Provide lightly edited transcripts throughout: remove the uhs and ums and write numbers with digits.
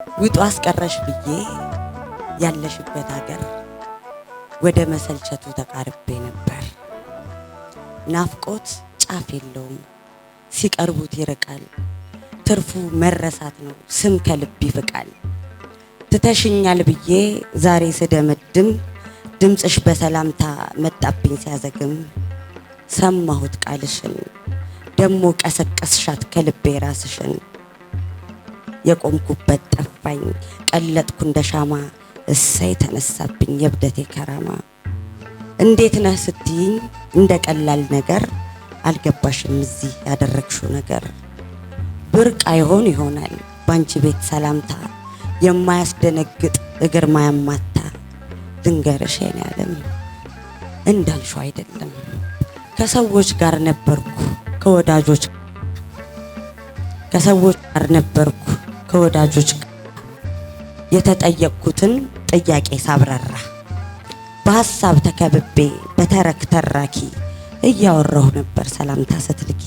ውጡ አስቀረሽ ብዬ ያለሽበት ሀገር ወደ መሰልቸቱ ተቃርቤ ነበር። ናፍቆት ጫፍ የለውም ሲቀርቡት ይርቃል። ትርፉ መረሳት ነው ስም ከልብ ይፍቃል። ትተሽኛል ብዬ ዛሬ ስደመድም ድምጽሽ በሰላምታ መጣብኝ ሲያዘግም። ሰማሁት ቃልሽን ደሞ ቀሰቀስሻት ከልቤ ራስሽን። የቆምኩበት ጠፋኝ ቀለጥኩ እንደሻማ እሰይ ተነሳብኝ የብደቴ ከራማ። እንዴት ነህ ስትይኝ እንደ ቀላል ነገር አልገባሽም እዚህ ያደረግሽው ነገር። ብርቅ አይሆን ይሆናል ባንቺ ቤት ሰላምታ የማያስደነግጥ እግር ማያማታ። ድንገርሽ የኔ ዓለም እንዳልሽው አይደለም ከሰዎች ጋር ነበርኩ ከወዳጆች የተጠየቅኩትን ጥያቄ ሳብራራ። በሐሳብ ተከብቤ በተረክ ተራኪ እያወራሁ ነበር ሰላምታ ስትልኪ።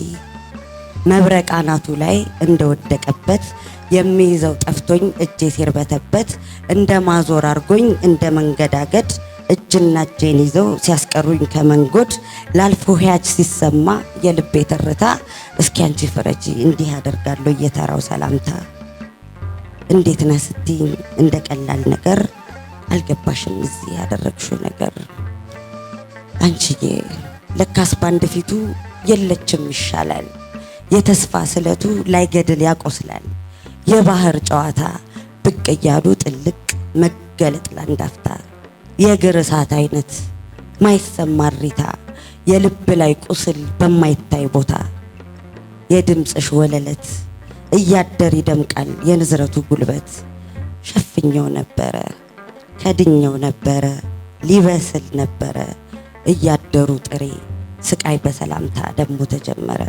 መብረቅ አናቱ ላይ እንደወደቀበት የሚይዘው ጠፍቶኝ እጄ ሲርበተበት እንደ ማዞር አርጎኝ እንደ መንገዳገድ እጅና እጄን ይዘው ሲያስቀሩኝ ከመንጎድ። ላልፎ ህያጅ ሲሰማ የልቤ ትርታ እስኪ አንቺ ፍረጂ እንዲህ ያደርጋለሁ እየተራው ሰላምታ። እንዴት ነህ ስትይኝ እንደ ቀላል ነገር አልገባሽም እዚህ ያደረግሽው ነገር። አንቺዬ ለካስ ባንድ ፊቱ የለችም ይሻላል የተስፋ ስለቱ ላይገድል ያቆስላል። የባህር ጨዋታ ብቅ እያሉ ጥልቅ መገለጥ ላንዳፍታ። የእግር እሳት አይነት ማይሰማ እሪታ የልብ ላይ ቁስል በማይታይ ቦታ። የድምጽሽ ወለለት እያደር ይደምቃል የንዝረቱ ጉልበት። ሸፍኛው ነበረ ከድኛው ነበረ ሊበስል ነበረ እያደሩ ጥሬ ስቃይ በሰላምታ ደሞ ተጀመረ።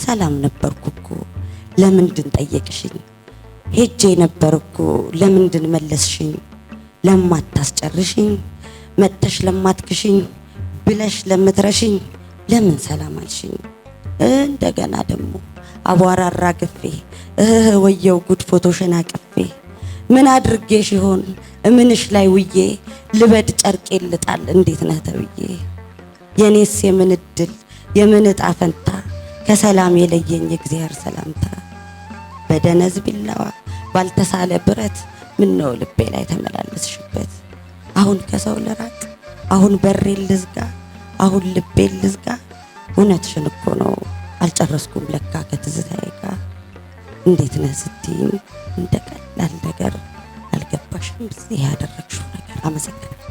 ሰላም ነበርኩ ለምንድን ጠየቅሽኝ? ሄጄ ነበርኩ ለምንድን መለስሽኝ? ለማታስጨርሽኝ መጥተሽ ለማትክሽኝ ብለሽ ለምትረሽኝ ለምን ሰላም አልሽኝ? እንደገና ደሞ አቧራ አራግፌ ወየው ጉድ ፎቶሽን አቅፌ። ምን አድርጌሽ ይሆን እምንሽ ላይ ውዬ ልበድ ጨርቄ ልጣል እንዴት ነህ ተብዬ። የኔስ የምን እድል የምን ዕጣ ፈንታ ከሰላም የለየኝ የእግዚአብሔር ሰላምታ። በደነዝ ቢላዋ ባልተሳለ ብረት ምነው ልቤ ላይ ተመላለስሽበት። አሁን ከሰው ልራቅ አሁን በሬን ልዝጋ አሁን ልቤን ልዝጋ። እውነትሽን እኮ ነው አልጨረስኩም ለካ ከትዝታዬ ጋር። እንዴት ነህ ስትይኝ እንደ ቀላል ነገር አልገባሽም እዚህ ያደረግሽው ነገር። አመሰግናለሁ።